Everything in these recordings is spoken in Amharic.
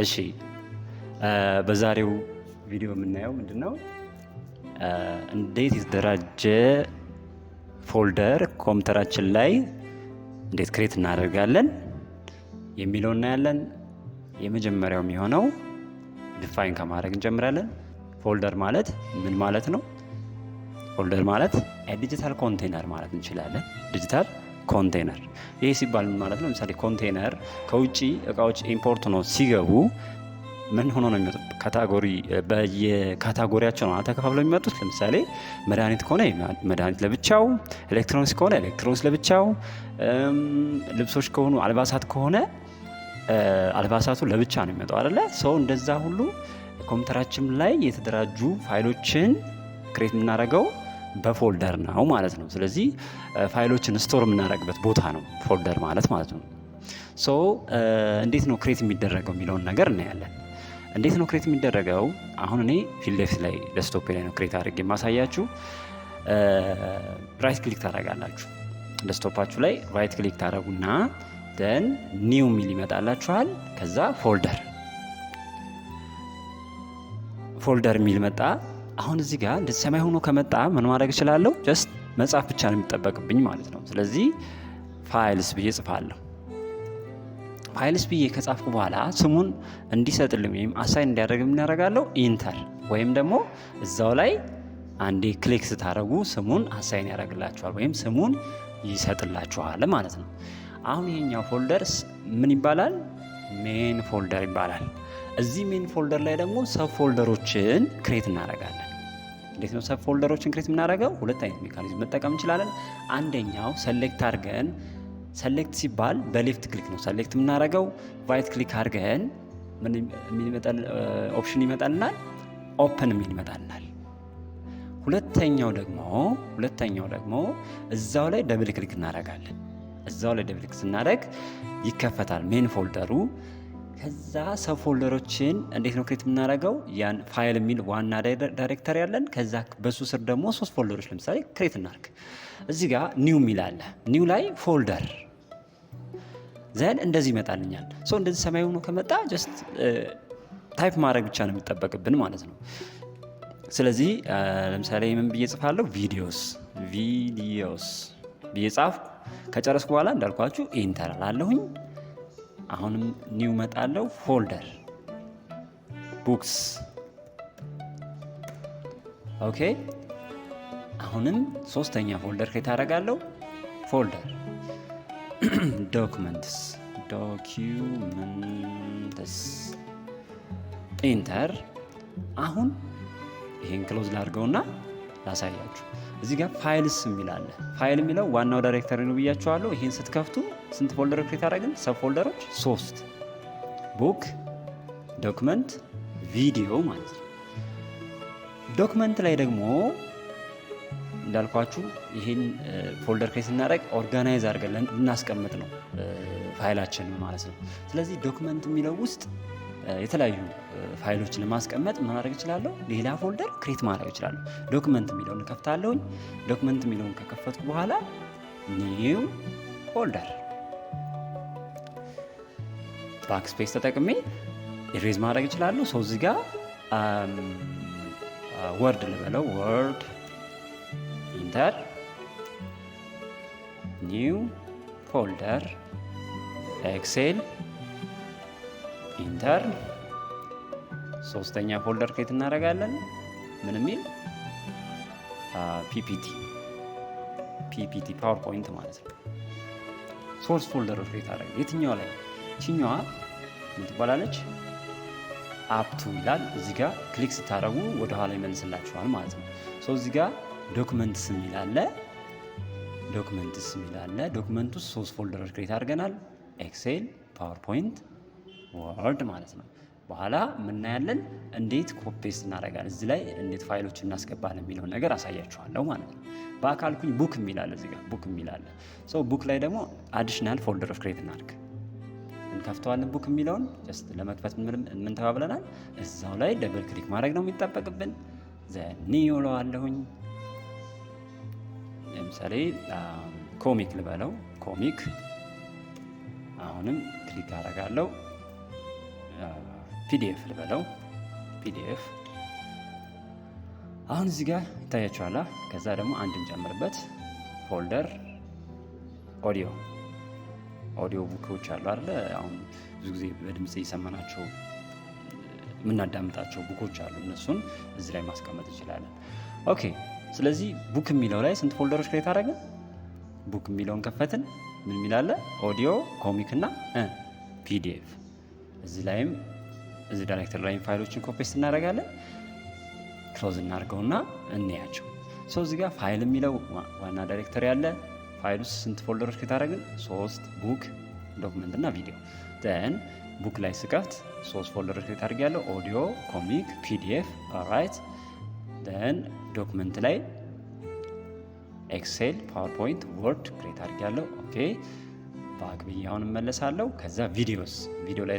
እሺ በዛሬው ቪዲዮ የምናየው ምንድነው እንዴት የተደራጀ ፎልደር ኮምፒውተራችን ላይ እንዴት ክሬት እናደርጋለን የሚለው እናያለን። የመጀመሪያው የሚሆነው ዲፋይን ከማድረግ እንጀምራለን። ፎልደር ማለት ምን ማለት ነው? ፎልደር ማለት ዲጂታል ኮንቴነር ማለት እንችላለን። ዲጂታል ኮንቴነር ይሄ ሲባል ምን ማለት ነው? ለምሳሌ ኮንቴነር ከውጪ እቃዎች ኢምፖርት ነው ሲገቡ ምን ሆኖ ነው የሚመጡት? ካታጎሪ በየካታጎሪያቸው ነው ተከፋፍለው የሚመጡት። ለምሳሌ መድኃኒት ከሆነ መድኃኒት ለብቻው፣ ኤሌክትሮኒክስ ከሆነ ኤሌክትሮኒክስ ለብቻው፣ ልብሶች ከሆኑ አልባሳት ከሆነ አልባሳቱ ለብቻ ነው የሚመጣው አይደለ? ሰው እንደዛ ሁሉ ኮምፒውተራችን ላይ የተደራጁ ፋይሎችን ክሬት የምናደርገው በፎልደር ነው ማለት ነው። ስለዚህ ፋይሎችን ስቶር የምናደርግበት ቦታ ነው ፎልደር ማለት ነው። ሶ እንዴት ነው ክሬት የሚደረገው የሚለውን ነገር እናያለን። እንዴት ነው ክሬት የሚደረገው? አሁን እኔ ፊት ለፊት ላይ ዴስክቶፕ ላይ ነው ክሬት አድርጌ የማሳያችሁ። ራይት ክሊክ ታደርጋላችሁ። ዴስክቶፓችሁ ላይ ራይት ክሊክ ታደርጉና ደን ኒው ሚል ይመጣላችኋል። ከዛ ፎልደር ሚል መጣ። አሁን እዚህ ጋር እንደዚህ ሰማይ ሆኖ ከመጣ ምን ማድረግ እችላለሁ? ጀስት መጻፍ ብቻ ነው የሚጠበቅብኝ ማለት ነው። ስለዚህ ፋይልስ ብዬ ጽፋለሁ። ፋይልስ ብዬ ከጻፍኩ በኋላ ስሙን እንዲሰጥልኝ ወይም አሳይን እንዲያደርግ የምናደርጋለሁ ኢንተር፣ ወይም ደግሞ እዛው ላይ አንዴ ክሊክ ስታደርጉ ስሙን አሳይን ያደርግላችኋል ወይም ስሙን ይሰጥላችኋል ማለት ነው። አሁን ይሄኛው ፎልደርስ ምን ይባላል? ሜን ፎልደር ይባላል። እዚህ ሜን ፎልደር ላይ ደግሞ ሰብ ፎልደሮችን ክሬት እናደርጋለን። እንዴት ነው ሰብ ፎልደሮችን ክሬት የምናደርገው? ሁለት አይነት ሜካኒዝም መጠቀም እንችላለን። አንደኛው ሰሌክት አድርገን፣ ሰሌክት ሲባል በሌፍት ክሊክ ነው ሰሌክት የምናደርገው። ራይት ክሊክ አድርገን ምን የሚመጣል ኦፕሽን ይመጣልናል፣ ኦፕን የሚል ይመጣልናል። ሁለተኛው ደግሞ እዛው ላይ ደብል ክሊክ እናደርጋለን። እዛው ላይ ደብል ክሊክ ስናደርግ ይከፈታል ሜን ፎልደሩ። ከዛ ሰብ ፎልደሮችን እንዴት ነው ክሬት የምናደርገው? ያን ፋይል የሚል ዋና ዳይሬክተሪ ያለን፣ ከዛ በሱ ስር ደግሞ 3 ፎልደሮች ለምሳሌ ክሬት እናድርግ። እዚህ ጋር ኒው የሚል አለ። ኒው ላይ ፎልደር ዘን እንደዚህ ይመጣልኛል። ሶ እንደዚህ ሰማያዊ ሆኖ ከመጣ ጀስት ታይፕ ማድረግ ብቻ ነው የሚጠበቅብን ማለት ነው። ስለዚህ ለምሳሌ ምን ብዬ ጽፋለሁ? ቪዲዮስ ብዬ ጻፍኩ። ከጨረስኩ በኋላ እንዳልኳችሁ ኢንተር አላለሁኝ። አሁንም ኒው መጣለው፣ ፎልደር ቡክስ። ኦኬ አሁንም ሶስተኛ ፎልደር ክሬት አደርጋለሁ። ፎልደር ዶክመንትስ ኢንተር። አሁን ይሄን ክሎዝ ላድርገውና ላሳያችሁ። እዚህ ጋር ፋይልስ የሚል አለ። ፋይል የሚለው ዋናው ዳይሬክተሪ ነው ብያችኋለሁ። ይሄን ስትከፍቱ ስንት ፎልደር ክሬት አደረግን? ሰብ ፎልደሮች 3፣ ቡክ፣ ዶክመንት፣ ቪዲዮ ማለት ነው። ዶክመንት ላይ ደግሞ እንዳልኳችሁ ይሄን ፎልደር ክሬት ስናደርግ ኦርጋናይዝ አድርገን ልናስቀምጥ ነው ፋይላችን ማለት ነው። ስለዚህ ዶክመንት የሚለው ውስጥ የተለያዩ ፋይሎችን ለማስቀመጥ ምን ማድረግ እችላለሁ? ሌላ ፎልደር ክሬት ማድረግ እችላለሁ። ዶክመንት የሚለውን ከፍታለሁኝ። ዶክመንት የሚለውን ከከፈትኩ በኋላ ኒው ፎልደር ባክስፔስ ተጠቅሜ ኢሬዝ ማድረግ እችላለሁ። ሰው እዚህ ጋር ወርድ ልበለው፣ ወርድ ኢንተር፣ ኒው ፎልደር፣ ኤክሴል ኢንተር። ሶስተኛ ፎልደር ክሬት እናደርጋለን። ምን የሚል ፒፒቲ ፓወርፖይንት ማለት ነው። 3 ፎልደሮች ክሬት አደረግን። የትኛው ላይ? ችኛዋ ምን ትባላለች? አፕቱ ይላል። እዚህ ጋር ክሊክ ስታደርጉ ወደ ኋላ ይመልስላችኋል ማለት ነው። እዚህ ጋር ዶክመንትስ የሚል አለ። ዶክመንት ውስጥ 3 ፎልደሮች ክሬት አድርገናል። ኤክሴል፣ ፓወርፖይንት፣ ወርድ ማለት ነው። በኋላ ምናያለን እንዴት ኮፒ ፔስት እናደርጋለን፣ እዚህ ላይ እንዴት ፋይሎችን እናስገባለን የሚለውን ነገር አሳያችኋለሁ ማለት ነው። በአካልኩኝ ቡክ የሚላለ እዚህ ጋር ቡክ የሚላለ ቡክ ላይ ደግሞ አዲሽናል ፎልደሮች ክሬት እናድርግ። እንከፍተዋለን። ቡክ የሚለውን ጀስት ለመክፈት ምን ተባብለናል? እዛው ላይ ደብል ክሊክ ማድረግ ነው የሚጠበቅብን። ኒው እለዋለሁኝ። ለምሳሌ ኮሚክ ልበለው፣ ኮሚክ አሁንም ክሊክ አደርጋለሁ። ፒዲኤፍ ልበለው ፒዲኤፍ። አሁን እዚህ ጋር ይታያችኋል። ከዛ ደግሞ አንድ እንጨምርበት ፎልደር ኦዲዮ ቡኮች አሉ አይደል? አሁን ብዙ ጊዜ በድምጽ እየሰማናቸው የምናዳምጣቸው ቡኮች አሉ። እነሱን እዚህ ላይ ማስቀመጥ እንችላለን። ኦኬ። ስለዚህ ቡክ የሚለው ላይ ስንት ፎልደሮች ክሬት አደረግን? ቡክ የሚለውን ከፈትን። ምን የሚላለ? ኦዲዮ፣ ኮሚክ እና ፒዲኤፍ። እዚህ ላይም እዚህ ዳይሬክተሪ ላይ ፋይሎችን ኮፔስት እናደርጋለን። ክሎዝ እናድርገውና እንያቸው። እዚህ ጋር ፋይል የሚለው ዋና ዳይሬክተሪ ያለ ፋይል ውስጥ ስንት ፎልደሮች ከታረግን? 3 ቡክ፣ ዶክመንት እና ቪዲዮ። ደን ቡክ ላይ ስከፍት 3 ፎልደሮች ከታርግ ያለው ኦዲዮ፣ ኮሚክ፣ ፒዲኤፍ። ኦልራይት። ደን ዶክመንት ላይ ኤክሴል፣ ፓወርፖይንት፣ ወርድ ክሬት አድርግ ያለው። ኦኬ። ባክ ብዬ አሁን እመለሳለሁ። ከዛ ቪዲዮ ላይ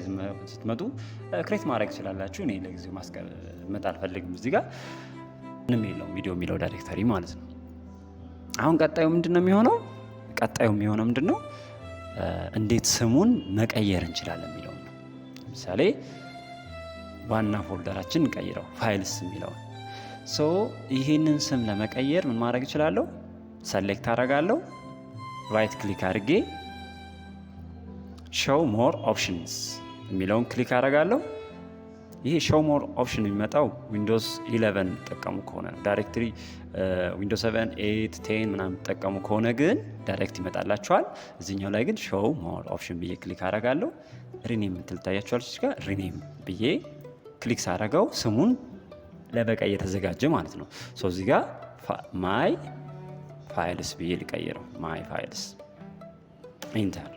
ስትመጡ ክሬት ማድረግ ትችላላችሁ። እኔ ለጊዜው ማስቀመጥ አልፈልግም። እዚህ ጋር ምንም የለውም ቪዲዮ የሚለው ዳይሬክተሪ ማለት ነው። አሁን ቀጣዩ ምንድነው የሚሆነው? ምንድነው እንዴት ስሙን መቀየር እንችላለን የሚለው ነው። ለምሳሌ ዋና ፎልደራችን እንቀይረው ፋይልስ የሚለውን። ይህንን ስም ለመቀየር ምን ማድረግ እችላለሁ? ሰሌክት አደርጋለሁ። ራይት ክሊክ አድርጌ ሾው ሞር ኦፕሽንስ የሚለውን ክሊክ አደርጋለሁ። ይሄ ሾው ሞር ኦፕሽን የሚመጣው ዊንዶውስ 11 ጠቀሙ ከሆነ ነው። ዳይሬክትሪ ዊንዶውስ 7፣ 8፣ 10 ምናምን ጠቀሙ ከሆነ ግን ዳይሬክት ይመጣላችኋል። እዚህኛው ላይ ግን ሾው ሞር ኦፕሽን ብዬ ክሊክ አደርጋለሁ። ሪኔም የምትል ታያችኋለች ጋር ሪኔም ብዬ ክሊክ ሳደርገው ስሙን ለመቀየር ተዘጋጀ ማለት ነው። እዚህ ጋር ማይ ፋይልስ ብዬ ልቀይረው። ማይ ፋይልስ ኢንተር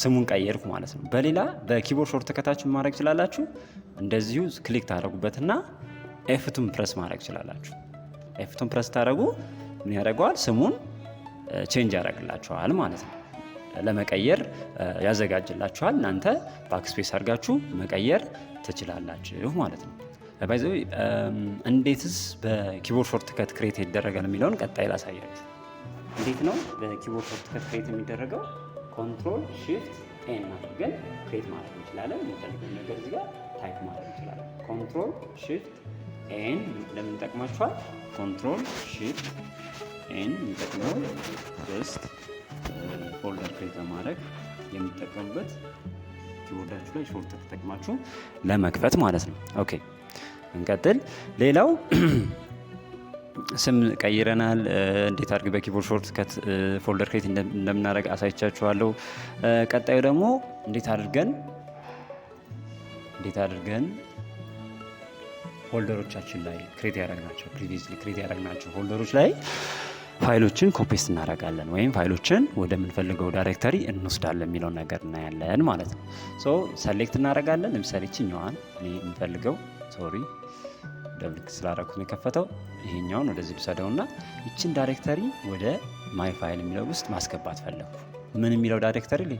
ስሙን ቀየርኩ ማለት ነው። በሌላ በኪቦርድ ሾርት ከታችሁ ማድረግ ትችላላችሁ። እንደዚሁ ክሊክ ታደርጉበትና ኤፍቱን ፕረስ ማድረግ ትችላላችሁ። ኤፍቱን ፕረስ ታደርጉ ምን ያደርገዋል? ስሙን ቼንጅ ያደርግላችኋል ማለት ነው። ለመቀየር ያዘጋጅላችኋል። እናንተ ባክስፔስ አድርጋችሁ መቀየር ትችላላችሁ ማለት ነው። ባይዘው እንዴትስ በኪቦርድ ሾርት ከት ክሬት ይደረጋል የሚለውን ቀጣይ ላሳያችሁ። እንዴት ነው በኪቦርድ ሾርት ከት ክሬት የሚደረገው? ኮንትሮል ሺፍት ኤን አድርገን ክሬት ማድረግ እንችላለን። የምንፈልገው ነገር እዚህ ጋር ታይፕ ማድረግ እንችላለን። ኮንትሮል ሺፍት ኤን ለምን ይጠቅማችኋል? ኮንትሮል ሺፍት ኤን የሚጠቅመው ጀስት ፎልደር ክሬት ለማድረግ የሚጠቀሙበት ኪቦርዳችሁ ላይ ሾርት ተጠቅማችሁ ለመክፈት ማለት ነው። ኦኬ እንቀጥል። ሌላው ስም ቀይረናል። እንዴት አድርገን በኪቦርድ ሾርት ከት ፎልደር ክሬት እንደምናደርግ አሳይቻችኋለሁ። ቀጣዩ ደግሞ እንዴት አድርገን ፎልደሮቻችን ላይ ክሬት ያደረግናቸው ፕሪቪየስሊ ክሬት ያደረግናቸው ፎልደሮች ላይ ፋይሎችን ኮፒስት እናደርጋለን ወይም ፋይሎችን ወደምንፈልገው ዳይሬክተሪ እንወስዳለን የሚለውን ነገር እናያለን ማለት ነው። ሰሌክት እናደርጋለን። ለምሳሌ እችኛዋን እኔ የምፈልገው ደብል ክሊክ ስላደረኩት ነው የከፈተው። ይሄኛውን ወደዚህ ልሰደውና ይችን ዳይሬክተሪ ወደ ማይ ፋይል የሚለው ውስጥ ማስገባት ፈለኩ። ምን የሚለው ዳይሬክተሪ ላይ?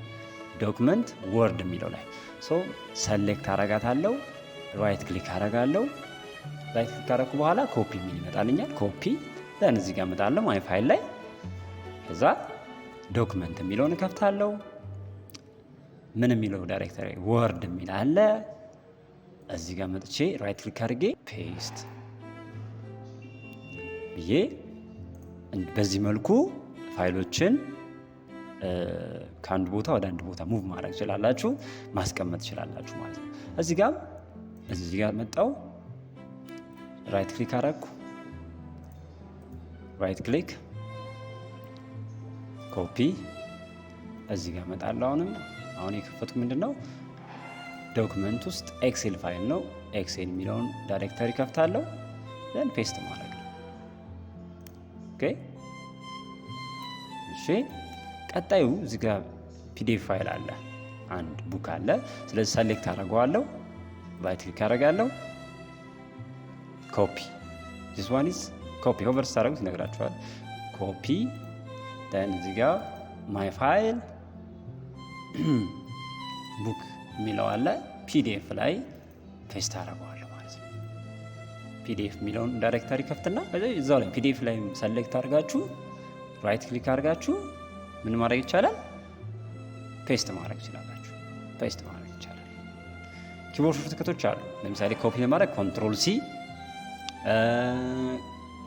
ዶክመንት ወርድ የሚለው ላይ ሰሌክት አረጋታለሁ። ራይት ክሊክ አረጋለሁ። ራይት ክሊክ ካረኩ በኋላ ኮፒ የሚል ይመጣልኛል። ኮፒ ደን እዚህ ጋር እመጣለሁ ማይ ፋይል ላይ። ከዛ ዶክመንት የሚለውን እከፍታለሁ። ምን የሚለው ዳይሬክተሪ? ወርድ የሚል አለ። እዚህ ጋር መጥቼ ራይት ክሊክ አድርጌ ፔስት ብዬ በዚህ መልኩ ፋይሎችን ከአንድ ቦታ ወደ አንድ ቦታ ሙቭ ማድረግ ትችላላችሁ፣ ማስቀመጥ ትችላላችሁ ማለት ነው። እዚህ ጋር መጣው ራይት ክሊክ አደረኩ። ራይት ክሊክ ኮፒ። እዚህ ጋር መጣለሁ። አሁን የከፈትኩ ምንድነው ዶክመንት ውስጥ ኤክሴል ፋይል ነው። ኤክሴል የሚለውን ዳይሬክተሪ ከፍታለሁ። ዘን ፔስት ማድረግ ነው። ኦኬ እሺ። ቀጣዩ እዚህ ጋር ፒዲኤፍ ፋይል አለ፣ አንድ ቡክ አለ። ስለዚህ ሰሌክት አደርገዋለሁ። ራይት ክሊክ አደርጋለሁ። ኮፒ this one is ኮፒ ሆቨር ስታደርጉት ይነግራችኋል። ኮፒ then እዚህ ጋር ማይ ፋይል ቡክ የሚለው አለ። ፒዲኤፍ ላይ ፔስት አደርገዋለሁ ማለት ነው። ፒዲኤፍ የሚለውን ዳይሬክተሪ ከፍትና እዛው ላይ ፒዲኤፍ ላይ ሰሌክት አድርጋችሁ ራይት ክሊክ አድርጋችሁ ምን ማድረግ ይቻላል? ፔስት ማድረግ ይችላላችሁ። ፔስት ማድረግ ይቻላል። ኪቦርድ ሾርትከቶች አሉ። ለምሳሌ ኮፒ ለማድረግ ኮንትሮል ሲ፣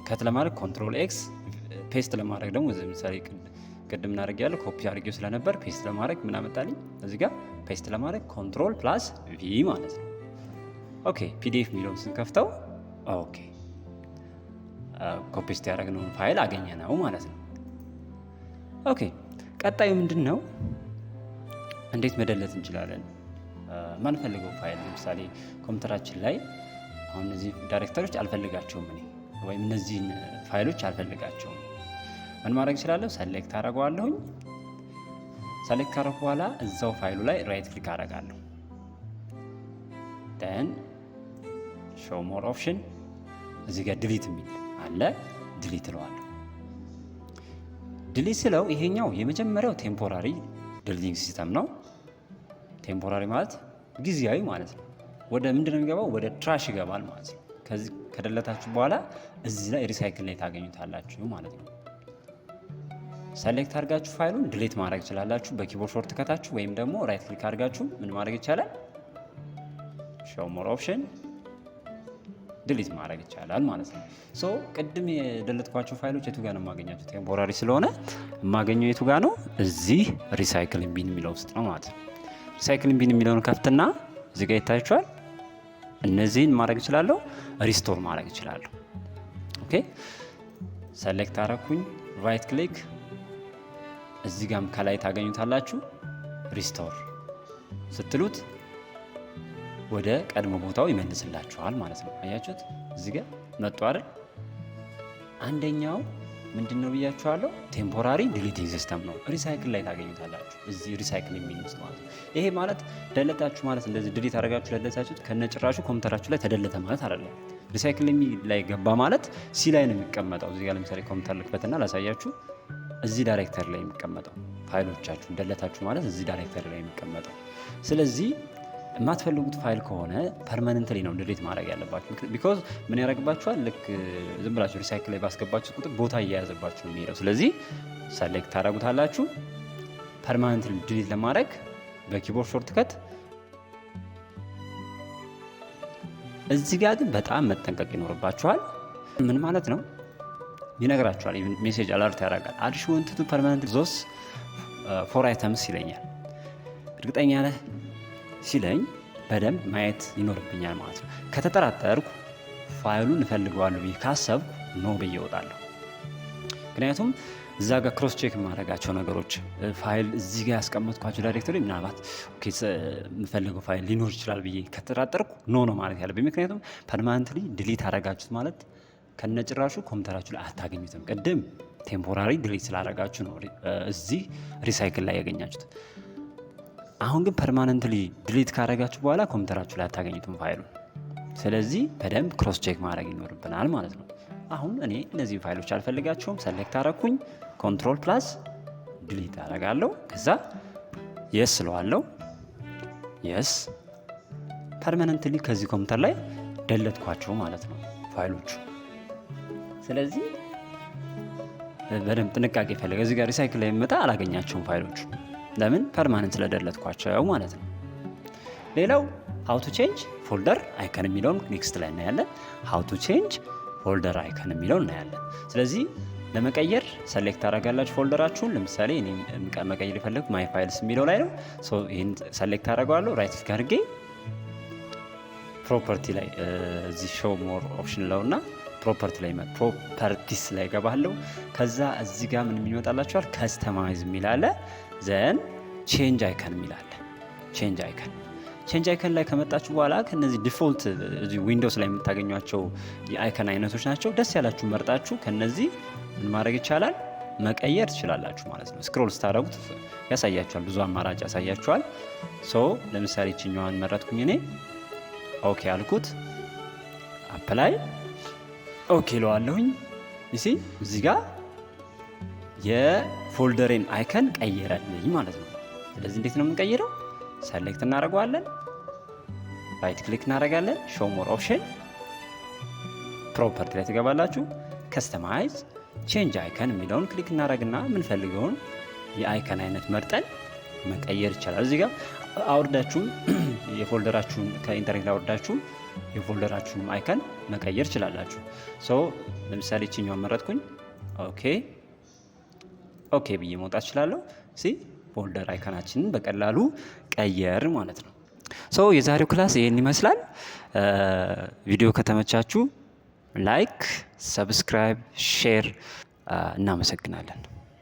ከት ለማድረግ ኮንትሮል ኤክስ፣ ፔስት ለማድረግ ደግሞ ለምሳሌ ቅድም እናደርግ ያለው ኮፒ አድርጌው ስለነበር ፔስት ለማድረግ ምን አመጣልኝ እዚህ ጋር ፔስት ለማድረግ ኮንትሮል ፕላስ ቪ ማለት ነው። ኦኬ ፒዲኤፍ የሚለውን ስንከፍተው ኦኬ ኮፒስት ያደረግነውን ፋይል አገኘ ነው ማለት ነው። ኦኬ ቀጣዩ ምንድን ነው? እንዴት መደለት እንችላለን? ማንፈልገው ፋይል ለምሳሌ ኮምፒውተራችን ላይ አሁን እነዚህ ዳይሬክተሮች አልፈልጋቸውም እኔ ወይም እነዚህን ፋይሎች አልፈልጋቸውም። ምን ማድረግ እችላለሁ? ሰሌክት አደርገዋለሁኝ። ሰሌክት ካደረኩ በኋላ እዛው ፋይሉ ላይ ራይት ክሊክ አደርጋለሁ። ደን ሾው ሞር ኦፕሽን እዚህ ጋር ድሊት የሚል አለ። ድሊት እለዋለሁ። ድሊት ስለው ይሄኛው የመጀመሪያው ቴምፖራሪ ድሊቲንግ ሲስተም ነው። ቴምፖራሪ ማለት ጊዜያዊ ማለት ነው። ወደ ምንድን ነው የሚገባው? ወደ ትራሽ ይገባል ማለት ነው። ከዚህ ከደለታችሁ በኋላ እዚህ ላይ ሪሳይክል ላይ ታገኙታላችሁ ማለት ነው። ሰሌክት አድርጋችሁ ፋይሉን ድሌት ማድረግ ይችላላችሁ በኪቦርድ ሾርት ከታችሁ፣ ወይም ደግሞ ራይት ክሊክ አድርጋችሁ ምን ማድረግ ይቻላል? ሾው ሞር ኦፕሽን ድሊት ማድረግ ይቻላል ማለት ነው። ሶ ቅድም የደለትኳቸው ፋይሎች የቱ ጋር ነው የማገኛቸው? ቴምፖራሪ ስለሆነ የማገኘው የቱ ጋር ነው? እዚህ ሪሳይክሊንግ ቢን የሚለው ውስጥ ነው ማለት ነው። ሪሳይክሊንግ ቢን የሚለውን ከፍትና እዚህ ጋር ይታያችኋል። እነዚህን ማድረግ እችላለሁ፣ ሪስቶር ማድረግ እችላለሁ። ኦኬ ሰሌክት አረኩኝ፣ ራይት ክሊክ እዚህ ጋም ከላይ ታገኙታላችሁ። ሪስቶር ስትሉት ወደ ቀድሞ ቦታው ይመልስላችኋል ማለት ነው። አያችሁት? እዚህ ጋር መጡ አይደል? አንደኛው ምንድነው ብያችኋለሁ? ቴምፖራሪ ዲሊቲንግ ሲስተም ነው። ሪሳይክል ላይ ታገኙታላችሁ እዚህ ሪሳይክል የሚሉት ማለት ነው። ይሄ ማለት ደለታችሁ ማለት እንደዚህ ዲሊት አደረጋችሁ ደለታችሁት ከነጭራሹ ኮምፒውተራችሁ ላይ ተደለተ ማለት አይደለም። ሪሳይክል ላይ ገባ ማለት ሲ ላይ ነው የሚቀመጠው። እዚህ ጋር ለምሳሌ ኮምፒውተር ልክፈትና ላሳያችሁ። እዚህ ዳይሬክተር ላይ የሚቀመጠው ፋይሎቻችሁ ደለታችሁ ማለት እዚህ ዳይሬክተር ላይ የሚቀመጠው። ስለዚህ የማትፈልጉት ፋይል ከሆነ ፐርማነንትሊ ነው ዲሊት ማድረግ ያለባችሁ። ቢኮዝ ምን ያደርግባችኋል? ልክ ዝም ብላችሁ ሪሳይክል ላይ ባስገባችሁ ቁጥር ቦታ እየያዘባችሁ ነው የሚሄደው። ስለዚህ ሰሌክት ታደርጉታላችሁ። ፐርማነንትሊ ዲሊት ለማድረግ በኪቦርድ ሾርት ከት እዚህ ጋር ግን በጣም መጠንቀቅ ይኖርባችኋል። ምን ማለት ነው? ይነግራችኋል። ሜሴጅ አለርት ያደርጋል። አዲሽ ወንት ቱ ፐርማነንት ዞስ ፎር አይተምስ ይለኛል። እርግጠኛ ነህ ሲለኝ በደንብ ማየት ይኖርብኛል ማለት ነው። ከተጠራጠርኩ ፋይሉን እፈልገዋለሁ ብዬ ካሰብኩ ኖ ብዬ እወጣለሁ። ምክንያቱም እዛ ጋር ክሮስ ቼክ የማደርጋቸው ነገሮች ፋይል እዚህ ጋር ያስቀመጥኳቸው ዳይሬክተሪ ምናልባት የምፈልገው ፋይል ሊኖር ይችላል ብዬ ከተጠራጠርኩ ኖ ነው ማለት ያለብኝ። ምክንያቱም ፐርማነንትሊ ዲሊት አደረጋችሁት ማለት ከነጭራሹ ኮምፒውተራችሁ ላይ አታገኙትም። ቅድም ቴምፖራሪ ዲሊት ስላደረጋችሁ ነው እዚህ ሪሳይክል ላይ ያገኛችሁት። አሁን ግን ፐርማነንትሊ ዲሊት ካደረጋችሁ በኋላ ኮምፒውተራችሁ ላይ አታገኙትም ፋይሉ። ስለዚህ በደንብ ክሮስ ቼክ ማድረግ ይኖርብናል ማለት ነው። አሁን እኔ እነዚህ ፋይሎች አልፈልጋቸውም። ሰሌክት አረኩኝ፣ ኮንትሮል ፕላስ ዲሊት አደርጋለሁ። ከዛ የስ ስለዋለሁ። የስ ፐርማነንትሊ ከዚህ ኮምፒውተር ላይ ደለትኳቸው ማለት ነው ፋይሎቹ። ስለዚህ በደንብ ጥንቃቄ ይፈልጋል። እዚህ ጋር ሪሳይክል ላይ የሚመጣ አላገኛቸውም ፋይሎቹ። ለምን? ፐርማነንት ስለደለትኳቸው ማለት ነው። ሌላው ሃው ቱ ቼንጅ ፎልደር አይከን የሚለውን ኔክስት ላይ እናያለን። ሃው ቱ ቼንጅ ፎልደር አይከን የሚለውን እናያለን። ስለዚህ ለመቀየር ሰሌክት አደርጋላችሁ ፎልደራችሁን። ለምሳሌ እኔ መቀየር የፈለግኩት ማይ ፋይልስ የሚለው ላይ ነው። ይህን ሰሌክት አደርገዋለሁ። ራይት ክሊክ አድርጌ ፕሮፐርቲ ላይ እዚህ ሾው ሞር ኦፕሽን ለውና ፕሮፐርቲ ላይ ፕሮፐርቲስ ላይ ገባለሁ። ከዛ እዚህ ጋር ምን የሚመጣላችኋል? ከስተማይዝ የሚላለ ዘን ቼንጅ አይከን የሚላለ ቼንጅ አይከን ላይ ከመጣችሁ በኋላ ከነዚህ ዲፎልት ዊንዶውስ ላይ የምታገኟቸው የአይከን አይነቶች ናቸው። ደስ ያላችሁ መርጣችሁ ከነዚህ ምን ማድረግ ይቻላል? መቀየር ትችላላችሁ ማለት ነው። ስክሮል ስታደርጉት ያሳያችኋል፣ ብዙ አማራጭ ያሳያችኋል። ለምሳሌ ይችኛዋን መረጥኩኝ እኔ። ኦኬ አልኩት፣ አፕላይ ኦኬ ለዋለሁኝ። እዚህ ጋር የፎልደሬን አይከን ቀየረልኝ ማለት ነው። ስለዚህ እንዴት ነው የምንቀይረው? ሰሌክት እናደርገዋለን፣ ራይት ክሊክ እናደርጋለን፣ ሾው ሞር ኦፕሽን ፕሮፐርቲ ላይ ትገባላችሁ። ከስተማይዝ ቼንጅ አይከን የሚለውን ክሊክ እናደርግና የምንፈልገውን የአይከን አይነት መርጠን መቀየር ይቻላል። እዚህ ጋር አውርዳችሁም የፎልደራችሁን ከኢንተርኔት ላይ አውርዳችሁም የፎልደራችሁን አይከን መቀየር ይችላላችሁ። ለምሳሌ ይችኛዋን መረጥኩኝ። ኦኬ ብዬ መውጣት እችላለሁ። ፎልደር አይከናችንን በቀላሉ ቀየር ማለት ነው። የዛሬው ክላስ ይህን ይመስላል። ቪዲዮ ከተመቻችሁ ላይክ፣ ሰብስክራይብ፣ ሼር እናመሰግናለን።